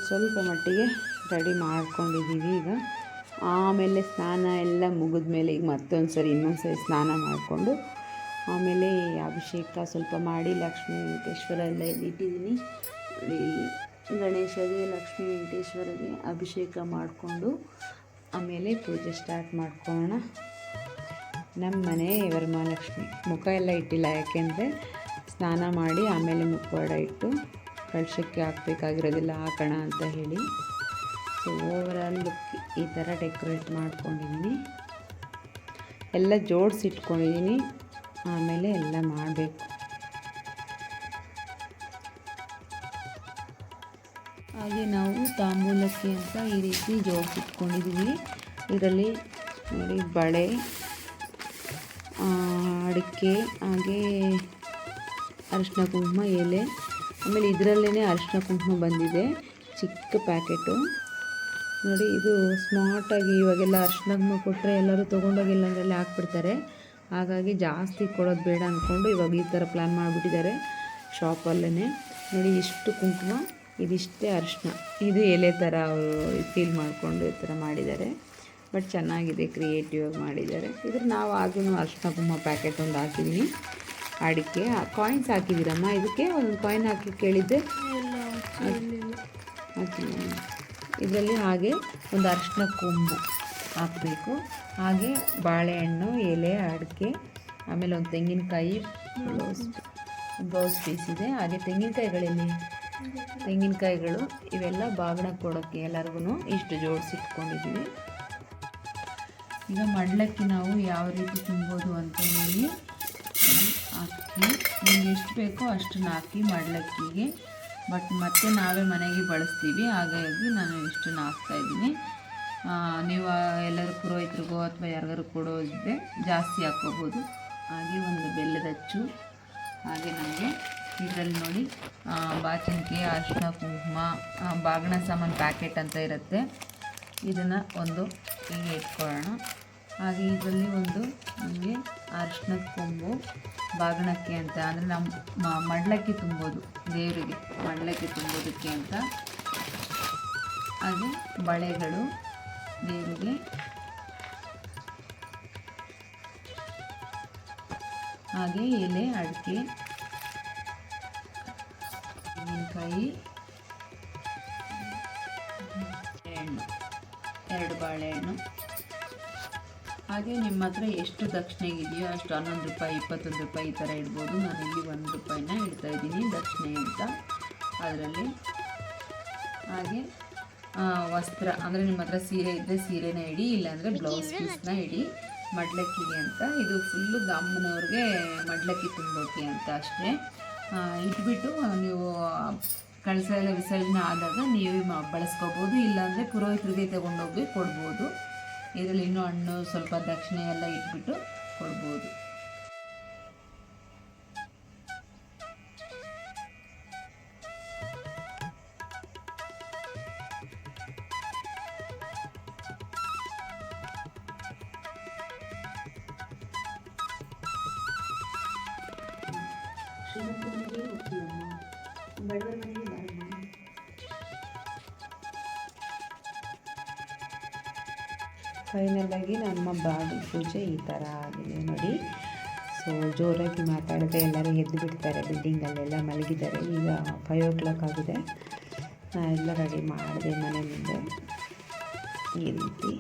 ಸ್ವಲ್ಪ ಮಟ್ಟಿಗೆ ರೆಡಿ ಮಾಡ್ಕೊಂಡಿದ್ದೀವಿ ಈಗ. ಆಮೇಲೆ ಸ್ನಾನ ಎಲ್ಲ ಮುಗಿದ ಮೇಲೆ ಈಗ ಇನ್ನೊಂದು ಸರಿ ಸ್ನಾನ ಮಾಡಿಕೊಂಡು ಆಮೇಲೆ ಅಭಿಷೇಕ ಸ್ವಲ್ಪ ಮಾಡಿ ಲಕ್ಷ್ಮೀ ವೆಂಕಟೇಶ್ವರ ಎಲ್ಲ ಇಟ್ಟಿದ್ದೀನಿ. ಗಣೇಶಗೆ ಲಕ್ಷ್ಮೀ ವೆಂಕಟೇಶ್ವರಿಗೆ ಅಭಿಷೇಕ ಮಾಡಿಕೊಂಡು ಆಮೇಲೆ ಪೂಜೆ ಸ್ಟಾರ್ಟ್ ಮಾಡ್ಕೊಳ್ಳೋಣ. ನಮ್ಮ ಮನೆ ವರಮಹಾಲಕ್ಷ್ಮಿ ಮುಖ ಎಲ್ಲ ಇಟ್ಟಿಲ್ಲ, ಯಾಕೆಂದರೆ ಸ್ನಾನ ಮಾಡಿ ಆಮೇಲೆ ಮುಖವಾಡ ಇಟ್ಟು ಕಳಶಕ್ಕೆ ಹಾಕಬೇಕಾಗಿರೋದಿಲ್ಲ, ಹಾಕೋಣ ಅಂತ ಹೇಳಿ. ಸೊ ಓವರಾಲ್ ಲುಕ್ ಈ ಥರ ಡೆಕೋರೇಟ್ ಮಾಡ್ಕೊಂಡಿದ್ದೀನಿ. ಎಲ್ಲ ಜೋಡಿಸಿಟ್ಕೊಂಡಿದ್ದೀನಿ, ಆಮೇಲೆ ಎಲ್ಲ ಮಾಡಬೇಕು. ಹಾಗೆ ನಾವು ತಾಂಬೂಲಕ್ಕೆ ಅಂತ ಈ ರೀತಿ ಜೋಡಿಸಿಟ್ಕೊಂಡಿದ್ದೀವಿ. ಇದರಲ್ಲಿ ನೋಡಿ ಬಳೆ, ಅಡಿಕೆ, ಹಾಗೆ ಅರಿಶಿನ ಕುಂಕುಮ, ಎಲೆ, ಆಮೇಲೆ ಇದರಲ್ಲೇ ಅರಿಶಿನ ಕುಂಕುಮ ಬಂದಿದೆ ಚಿಕ್ಕ ಪ್ಯಾಕೆಟು ನೋಡಿ. ಇದು ಸ್ಮಾರ್ಟಾಗಿ ಇವಾಗೆಲ್ಲ ಅರಿಶಿನ ಕುಂಕುಮ ಕೊಟ್ಟರೆ ಎಲ್ಲರೂ ತೊಗೊಂಡೋಗಿ ಎಲ್ಲಂದರಲ್ಲಿ ಹಾಕ್ಬಿಡ್ತಾರೆ. ಹಾಗಾಗಿ ಜಾಸ್ತಿ ಕೊಡೋದು ಬೇಡ ಅಂದ್ಕೊಂಡು ಇವಾಗ ಈ ಥರ ಪ್ಲ್ಯಾನ್ ಮಾಡಿಬಿಟ್ಟಿದ್ದಾರೆ ಶಾಪಲ್ಲೇ. ನೋಡಿ ಇಷ್ಟು ಕುಂಕುಮ, ಇದಿಷ್ಟೇ ಅರಿಶಿನ, ಇದು ಎಲೆ ಥರ ಅವರು ಫೀಲ್ ಮಾಡಿಕೊಂಡು ಈ ಥರ ಮಾಡಿದ್ದಾರೆ. ಬಟ್ ಚೆನ್ನಾಗಿದೆ, ಕ್ರಿಯೇಟಿವ್ ಆಗಿ ಮಾಡಿದ್ದಾರೆ. ಇದ್ರ ನಾವು ಆದ್ರೂ ಅರಿಶಿನ ಕುಂಕುಮ ಪ್ಯಾಕೆಟ್ ಒಂದು ಹಾಕಿದ್ದೀನಿ. ಅಡಿಕೆ ಕಾಯಿನ್ಸ್ ಹಾಕಿದ್ದೀರಮ್ಮ, ಇದಕ್ಕೆ ಒಂದು ಕಾಯಿನ್ ಹಾಕಿ ಕೇಳಿದ್ದೆ ಹಾಕಿದ್ದೀನಿ. ಇದರಲ್ಲಿ ಹಾಗೆ ಒಂದು ಅರಿಶಿನ ಕೊಂಬು ಹಾಕಬೇಕು. ಹಾಗೆ ಬಾಳೆಹಣ್ಣು, ಎಲೆ, ಅಡಿಕೆ, ಆಮೇಲೆ ಒಂದು ತೆಂಗಿನಕಾಯಿ ಬ್ಲೌಸ್ ಪೀಸ್ ಇದೆ. ಹಾಗೆ ತೆಂಗಿನಕಾಯಿಗಳು ಇವೆಲ್ಲ ಬಾಗಿಣ ಕೊಡೋಕ್ಕೆ ಎಲ್ಲರಿಗೂ ಇಷ್ಟು ಜೋಡಿಸಿಟ್ಕೊಂಡಿದ್ದೀವಿ. ಈಗ ಮಡ್ಲಕ್ಕಿ ನಾವು ಯಾವ ರೀತಿ ತುಂಬೋದು ಅಂತ ಹೇಳಿ ಹಾಕಿ, ನಿಮ್ಗೆ ಎಷ್ಟು ಬೇಕೋ ಅಷ್ಟನ್ನು ಹಾಕಿ ಮಡ್ಲಕ್ಕಿಗೆ. ಬಟ್ ಮತ್ತೆ ನಾವೇ ಮನೆಗೆ ಬಳಸ್ತೀವಿ, ಹಾಗಾಗಿ ನಾನು ಇಷ್ಟನ್ನು ಹಾಕ್ತಾಯಿದ್ದೀನಿ. ನೀವು ಎಲ್ಲರೂ ಪುರೋಹಿತರಿಗೋ ಅಥವಾ ಯಾರಿಗಾರು ಕೊಡೋದಿದ್ದರೆ ಜಾಸ್ತಿ ಹಾಕ್ಕೋಬೋದು. ಹಾಗೆ ಒಂದು ಬೆಲ್ಲದ ಅಚ್ಚು, ಹಾಗೆ ನಮಗೆ ಇದರಲ್ಲಿ ನೋಡಿ ಬಾಚಿನ್ಕೆ, ಅರಿಶಿನ ಕುಂಕುಮ, ಬಾಗಿಣ ಸಾಮಾನು ಪ್ಯಾಕೆಟ್ ಅಂತ ಇರುತ್ತೆ, ಇದನ್ನು ಒಂದು ಹೀಗೆ ಇಟ್ಕೊಳ್ಳೋಣ. ಹಾಗೆ ಇದರಲ್ಲಿ ಒಂದು ನಮಗೆ ಅರಿಶಿನದ ಕೊಂಬು ಬಾಗಿಣಕ್ಕೆ ಅಂತ, ಅಂದರೆ ನಮ್ಮ ಮಡ್ಲಕ್ಕಿ ತುಂಬೋದು, ದೇವರಿಗೆ ಮಡ್ಲಕ್ಕಿ ತುಂಬೋದಕ್ಕೆ ಅಂತ. ಹಾಗೆ ಬಳೆಗಳು ದೇವರಿಗೆ, ಹಾಗೆ ಎಲೆ, ಅಡಿಕೆ, ತೆಂಗಿನಕಾಯಿ, ಬಾಳೆಹಣ್ಣು, 2 ಬಾಳೆಹಣ್ಣು. ಹಾಗೆ ನಿಮ್ಮ ಹತ್ರ ಎಷ್ಟು ದಕ್ಷಿಣೆಗಿದೆಯೋ ಅಷ್ಟು 11 ರೂಪಾಯಿ, 21 ರೂಪಾಯಿ ಈ ಥರ ಇಡ್ಬೋದು. ನಾನಿಲ್ಲಿ 1 ರೂಪಾಯಿನ ಇಡ್ತಾಯಿದ್ದೀನಿ ದಕ್ಷಿಣೆ ಅಂತ ಅದರಲ್ಲಿ. ಹಾಗೆ ವಸ್ತ್ರ, ಅಂದರೆ ನಿಮ್ಮ ಹತ್ರ ಸೀರೆ ಇದ್ದರೆ ಸೀರೆನ ಇಡಿ, ಇಲ್ಲಾಂದರೆ ಬ್ಲೌಸ್ ಪೀಸ್ನ ಇಡಿ ಮಡ್ಲಕ್ಕಿಗೆ ಅಂತ. ಇದು ಫುಲ್ಲು ಅಮ್ಮನವ್ರಿಗೆ ಮಡ್ಲಕ್ಕಿ ತುಂಬೋಕೆ ಅಂತ ಅಷ್ಟೇ. ಇಟ್ಬಿಟ್ಟು ನೀವು ಕಳಸ ಎಲ್ಲ ವಿಸರ್ಜನೆ ಆದಾಗ ನೀವು ಬಳಸ್ಕೋಬೋದು, ಇಲ್ಲಾಂದರೆ ಪುರೋಹಿತರಿಗೆ ತೊಗೊಂಡೋಗಿ ಕೊಡ್ಬೋದು. ಇದರಲ್ಲಿ ಇನ್ನೂ ಹಣ್ಣು ಸ್ವಲ್ಪ ದಕ್ಷಿಣೆ ಎಲ್ಲ ಇಟ್ಬಿಟ್ಟು ಕೊಡ್ಬೋದು. ಫೈನಲಾಗಿ ನಮ್ಮ ಬಾಗಿಲು ಪೂಜೆ ಈ ಥರ ಆಗಿದೆ ನೋಡಿ. ಸೊ ಜೋರಾಗಿ ಮಾತಾಡಿದ್ರೆ ಎಲ್ಲರೂ ಎದ್ದು ಬಿಡ್ತಾರೆ, ಬಿಲ್ಡಿಂಗಲ್ಲೆಲ್ಲ ಮಲಗಿದ್ದಾರೆ. ಈಗ 5 o'clock ಆಗಿದೆ. ಎಲ್ಲ ರೆಡಿ ಮಾಡಿದೆ ಮನೆ ಮುಂದೆ ಈ ರೀತಿ.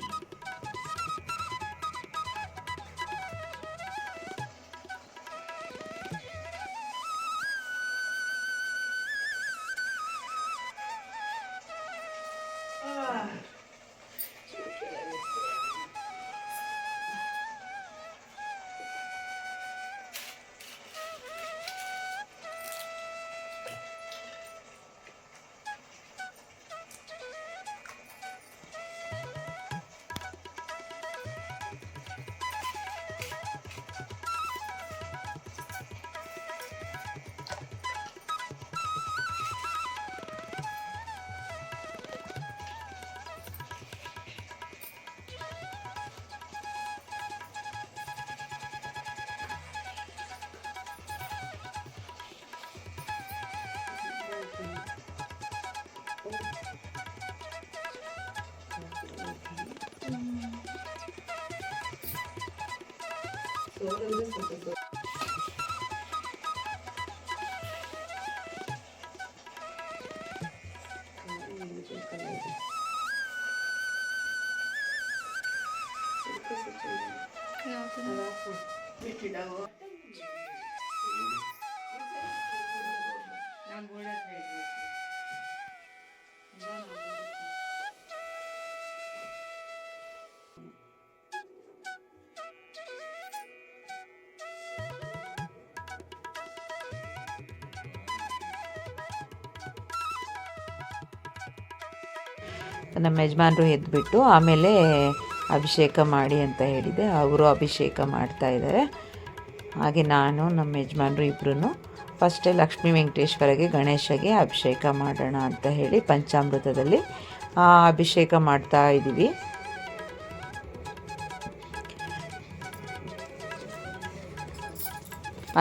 ನಮ್ಮ ಯಜಮಾನರು ಎದ್ದುಬಿಟ್ಟು ಆಮೇಲೆ ಅಭಿಷೇಕ ಮಾಡಿ ಅಂತ ಹೇಳಿದೆ. ಅವರು ಅಭಿಷೇಕ ಮಾಡ್ತಾಯಿದ್ದಾರೆ. ಹಾಗೆ ನಾನು ನಮ್ಮ ಯಜಮಾನರು ಇಬ್ಬರೂ ಫಸ್ಟೇ ಲಕ್ಷ್ಮೀ ವೆಂಕಟೇಶ್ವರಗೆ ಗಣೇಶಗೆ ಅಭಿಷೇಕ ಮಾಡೋಣ ಅಂತ ಹೇಳಿ ಪಂಚಾಮೃತದಲ್ಲಿ ಅಭಿಷೇಕ ಮಾಡ್ತಾ ಇದ್ದೀವಿ.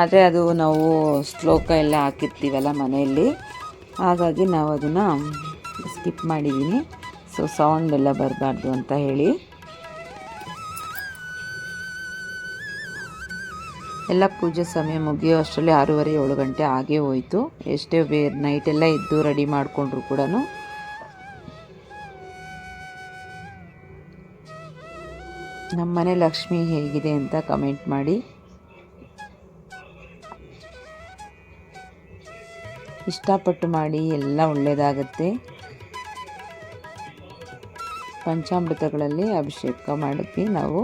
ಆದರೆ ಅದು ನಾವು ಶ್ಲೋಕ ಎಲ್ಲ ಹಾಕಿರ್ತೀವಲ್ಲ ಮನೆಯಲ್ಲಿ, ಹಾಗಾಗಿ ನಾವು ಅದನ್ನು ಸ್ಕಿಪ್ ಮಾಡಿದ್ದೀನಿ. ಸೊ ಸೌಂಡ್ ಎಲ್ಲ ಬರಬಾರ್ದು ಅಂತ ಹೇಳಿ ಎಲ್ಲ ಪೂಜೆ ಸಮಯ ಮುಗಿಯೋ ಅಷ್ಟರಲ್ಲಿ 6:30 7 ಗಂಟೆ ಆಗೇ ಹೋಯಿತು. ಎಷ್ಟೇ ನೈಟೆಲ್ಲ ಇದ್ದು ರೆಡಿ ಮಾಡಿಕೊಂಡ್ರು ಕೂಡ. ನಮ್ಮ ಮನೆ ಲಕ್ಷ್ಮಿ ಹೇಗಿದೆ ಅಂತ ಕಮೆಂಟ್ ಮಾಡಿ. ಇಷ್ಟಪಟ್ಟು ಮಾಡಿ, ಎಲ್ಲ ಒಳ್ಳೆಯದಾಗತ್ತೆ. ಪಂಚಾಮೃತಗಳಲ್ಲಿ ಅಭಿಷೇಕ ಮಾಡಿದ್ವಿ ನಾವು.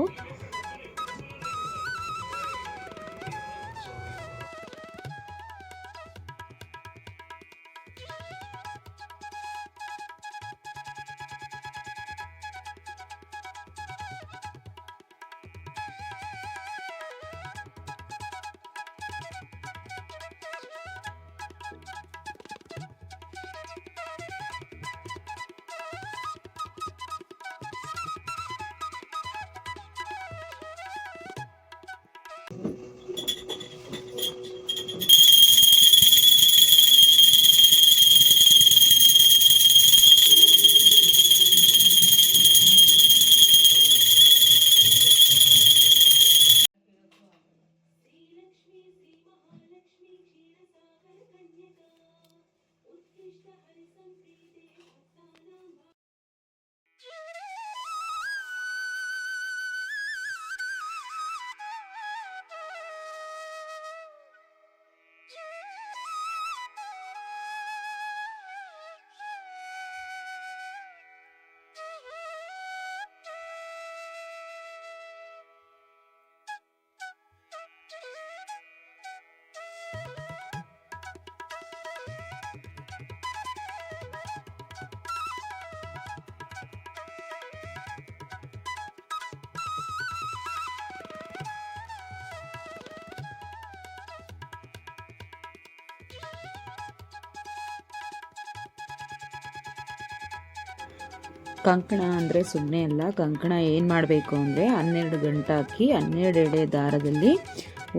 ಕಂಕಣ ಅಂದರೆ ಸುಮ್ಮನೆ ಅಲ್ಲ. ಕಂಕಣ ಏನು ಮಾಡಬೇಕು ಅಂದರೆ 12 ಗಂಟೆ ಹಾಕಿ 12 ಎಳೆ ದಾರದಲ್ಲಿ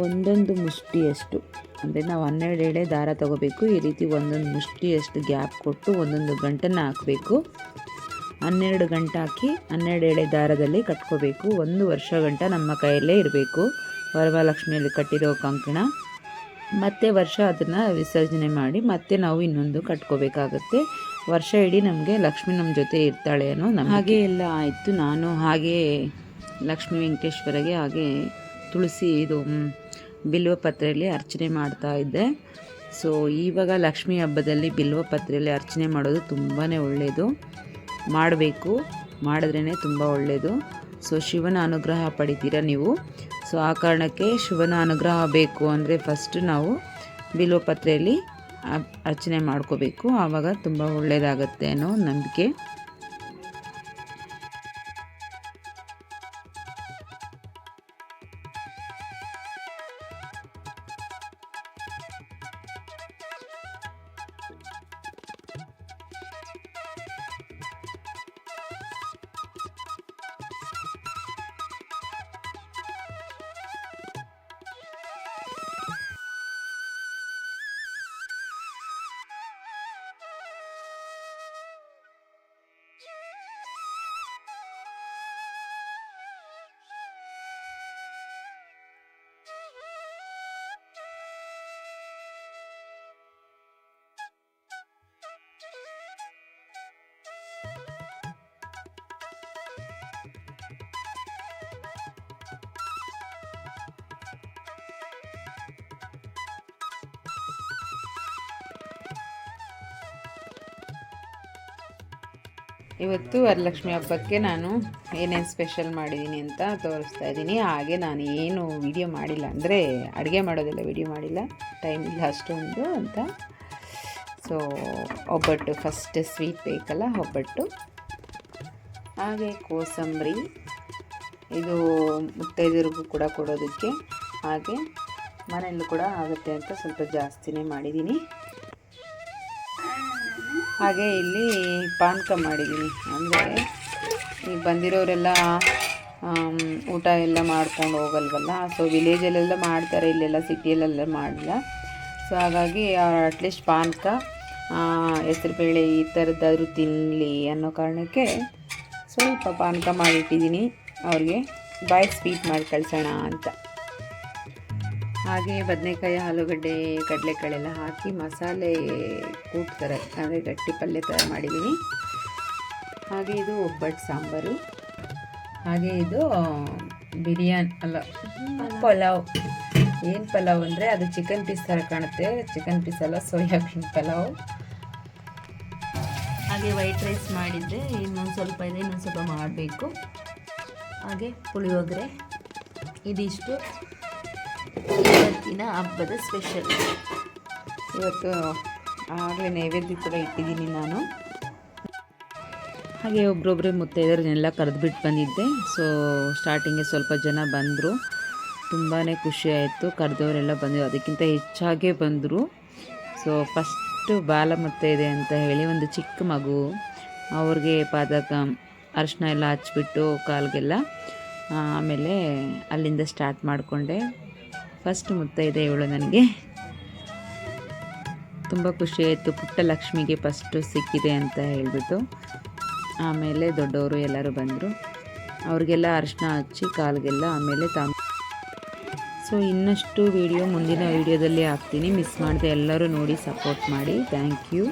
ಒಂದೊಂದು ಮುಷ್ಟಿಯಷ್ಟು, ಅಂದರೆ ನಾವು 12 ಎಳೆ ದಾರ ತಗೋಬೇಕು. ಈ ರೀತಿ ಒಂದೊಂದು ಮುಷ್ಟಿಯಷ್ಟು ಗ್ಯಾಪ್ ಕೊಟ್ಟು ಒಂದೊಂದು ಗಂಟನ್ನು ಹಾಕಬೇಕು. 12 ಗಂಟೆ ಹಾಕಿ 12 ಎಳೆ ದಾರದಲ್ಲಿ ಕಟ್ಕೋಬೇಕು. 1 ವರ್ಷ ಗಂಟ ನಮ್ಮ ಕೈಯಲ್ಲೇ ಇರಬೇಕು ವರಮಹಾಲಕ್ಷ್ಮಿಯಲ್ಲಿ ಕಟ್ಟಿರೋ ಕಂಕಣ. ಮತ್ತೆ ವರ್ಷ ಅದನ್ನು ವಿಸರ್ಜನೆ ಮಾಡಿ ಮತ್ತೆ ನಾವು ಇನ್ನೊಂದು ಕಟ್ಕೋಬೇಕಾಗತ್ತೆ. ವರ್ಷ ಇಡೀ ನಮಗೆ ಲಕ್ಷ್ಮಿ ನಮ್ಮ ಜೊತೆ ಇರ್ತಾಳೆ ಅನ್ನೋ ಹಾಗೆ ಎಲ್ಲ ಆಯಿತು. ನಾನು ಹಾಗೆ ಲಕ್ಷ್ಮೀ ವೆಂಕಟೇಶ್ವರಗೆ ಹಾಗೆ ತುಳಸಿ ಇದು ಬಿಲ್ವ ಪತ್ರೆಯಲ್ಲಿ ಅರ್ಚನೆ ಮಾಡ್ತಾ ಇದ್ದೆ. ಸೊ ಇವಾಗ ಲಕ್ಷ್ಮೀ ಹಬ್ಬದಲ್ಲಿ ಬಿಲ್ವ ಪತ್ರೆಯಲ್ಲಿ ಅರ್ಚನೆ ಮಾಡೋದು ತುಂಬಾ ಒಳ್ಳೆಯದು, ಮಾಡಬೇಕು, ಮಾಡಿದ್ರೇ ತುಂಬ ಒಳ್ಳೆಯದು. ಸೊ ಶಿವನ ಅನುಗ್ರಹ ಪಡಿತೀರ ನೀವು. ಸೊ ಆ ಕಾರಣಕ್ಕೆ ಶಿವನ ಅನುಗ್ರಹ ಬೇಕು ಅಂದರೆ ಫಸ್ಟ್ ನಾವು ಬಿಲ್ವಪತ್ರೆಯಲ್ಲಿ ಅರ್ಚನೆ ಮಾಡ್ಕೋಬೇಕು, ಆವಾಗ ತುಂಬ ಒಳ್ಳೆಯದಾಗತ್ತೆ ಅನ್ನೋ ನಂಬಿಕೆ. ಇವತ್ತು ವರಲಕ್ಷ್ಮಿ ಹಬ್ಬಕ್ಕೆ ನಾನು ಏನೇನು ಸ್ಪೆಷಲ್ ಮಾಡಿದ್ದೀನಿ ಅಂತ ತೋರಿಸ್ತಾ ಇದ್ದೀನಿ. ಹಾಗೆ ನಾನು ಏನು ವಿಡಿಯೋ ಮಾಡಿಲ್ಲ, ಅಂದರೆ ಅಡುಗೆ ಮಾಡೋದೆಲ್ಲ ವಿಡಿಯೋ ಮಾಡಿಲ್ಲ, ಟೈಮ್ ಇಲ್ಲ ಅಷ್ಟೊಂದು ಅಂತ. ಸೊ ಒಬ್ಬಟ್ಟು ಫಸ್ಟ್ ಸ್ವೀಟ್ ಬೇಕಲ್ಲ, ಒಬ್ಬಟ್ಟು. ಹಾಗೆ ಕೋಸಂಬರಿ, ಇದು ಮುತ್ತೈದರಿಗೂ ಕೂಡ ಕೊಡೋದಕ್ಕೆ, ಹಾಗೆ ಮನೆಯಲ್ಲೂ ಕೂಡ ಆಗುತ್ತೆ ಅಂತ ಸ್ವಲ್ಪ ಜಾಸ್ತಿನೇ ಮಾಡಿದ್ದೀನಿ. ಹಾಗೆ ಇಲ್ಲಿ ಪಾನಕ ಮಾಡಿದ್ದೀನಿ. ಅಂದರೆ ಈಗ ಬಂದಿರೋರೆಲ್ಲ ಊಟ ಎಲ್ಲ ಮಾಡ್ಕೊಂಡು ಹೋಗಲ್ವಲ್ಲ, ಸೊ ವಿಲೇಜಲ್ಲೆಲ್ಲ ಮಾಡ್ತಾರೆ, ಇಲ್ಲೆಲ್ಲ ಸಿಟಿಯಲ್ಲೆಲ್ಲ ಮಾಡಿಲ್ಲ. ಸೊ ಹಾಗಾಗಿ ಅಟ್ಲೀಸ್ಟ್ ಪಾನಕ, ಹೆಸರುಬೇಳೆ ಈ ಥರದ್ದಾದರೂ ತಿನ್ನಲಿ ಅನ್ನೋ ಕಾರಣಕ್ಕೆ ಸ್ವಲ್ಪ ಪಾನಕ ಮಾಡಿಟ್ಟಿದ್ದೀನಿ, ಅವ್ರಿಗೆ ಬಾಯಿ ಸ್ವೀಟ್ ಮಾಡಿ ಕಳಿಸೋಣ ಅಂತ. ಹಾಗೆ ಬದನೆಕಾಯಿ, ಆಲೂಗಡ್ಡೆ, ಕಡಲೆಕಾಳೆಲ್ಲ ಹಾಕಿ ಮಸಾಲೆ ಕೂಟ್ತಾರೆ, ಅಂದರೆ ಗಟ್ಟಿ ಪಲ್ಯ ಥರ ಮಾಡಿದ್ದೀನಿ. ಹಾಗೆ ಇದು ಒಬ್ಬಟ್ಟು ಸಾಂಬಾರು. ಹಾಗೆ ಇದು ಬಿರಿಯಾನಿ ಅಲ್ಲ, ಪಲಾವ್. ಏನು ಪಲಾವ್ ಅಂದರೆ ಅದು ಚಿಕನ್ ಪೀಸ್ ಥರ ಕಾಣುತ್ತೆ, ಚಿಕನ್ ಪೀಸ್ ಅಲ್ಲ, ಸೋಯಾಬೀನ್ ಪಲಾವ್. ಹಾಗೆ ವೈಟ್ ರೈಸ್ ಮಾಡಿದ್ದೆ, ಇನ್ನೊಂದು ಸ್ವಲ್ಪ ಇದೆ, ಇನ್ನೊಂದು ಸ್ವಲ್ಪ ಮಾಡಬೇಕು. ಹಾಗೆ ಪುಳಿಯೋಗರೆ. ಇದಿಷ್ಟು ಇವತ್ತಿನ ಹಬ್ಬದ ಸ್ಪೆಷಲ್. ಇವತ್ತು ಆಗಲೇ ನೈವೇದ್ಯ ಕೂಡ ಇಟ್ಟಿದ್ದೀನಿ ನಾನು. ಹಾಗೆ ಒಬ್ಬರೊಬ್ಬರೇ ಮುತ್ತೈದರನ್ನೆಲ್ಲ ಕರೆದುಬಿಟ್ಟು ಬಂದಿದ್ದೆ. ಸೊ ಸ್ಟಾರ್ಟಿಂಗ್ಗೆ ಸ್ವಲ್ಪ ಜನ ಬಂದರು, ತುಂಬಾ ಖುಷಿ ಆಯಿತು. ಕರೆದವರೆಲ್ಲ ಬಂದರು, ಅದಕ್ಕಿಂತ ಹೆಚ್ಚಾಗೇ ಬಂದರು. ಸೊ ಫಸ್ಟು ಬಾಲ ಮುತ್ತೈದೆ ಅಂತ ಹೇಳಿ ಒಂದು ಚಿಕ್ಕ ಮಗು, ಅವ್ರಿಗೆ ಪಾದಕ ಅರಿಶಿನ ಎಲ್ಲ ಹಚ್ಬಿಟ್ಟು ಕಾಲಿಗೆಲ್ಲ, ಆಮೇಲೆ ಅಲ್ಲಿಂದ ಸ್ಟಾರ್ಟ್ ಮಾಡಿಕೊಂಡೆ. ಫಸ್ಟ್ ಮುತ್ತೈದೆ ಇವಳು. ನನಗೆ ತುಂಬ ಖುಷಿ ಆಯಿತು, ಪುಟ್ಟ ಲಕ್ಷ್ಮಿಗೆ ಫಸ್ಟು ಸಿಕ್ಕಿದೆ ಅಂತ ಹೇಳಿಬಿಟ್ಟು. ಆಮೇಲೆ ದೊಡ್ಡವರು ಎಲ್ಲರೂ ಬಂದರು, ಅವ್ರಿಗೆಲ್ಲ ಅರಿಶಿನ ಹಚ್ಚಿ ಕಾಲಿಗೆಲ್ಲ, ಆಮೇಲೆ ಸೊ ಇನ್ನಷ್ಟು ವಿಡಿಯೋ ಮುಂದಿನ ವಿಡಿಯೋದಲ್ಲಿ ಹಾಕ್ತೀನಿ, ಮಿಸ್ ಮಾಡದೆ ಎಲ್ಲರೂ ನೋಡಿ ಸಪೋರ್ಟ್ ಮಾಡಿ. Thank you.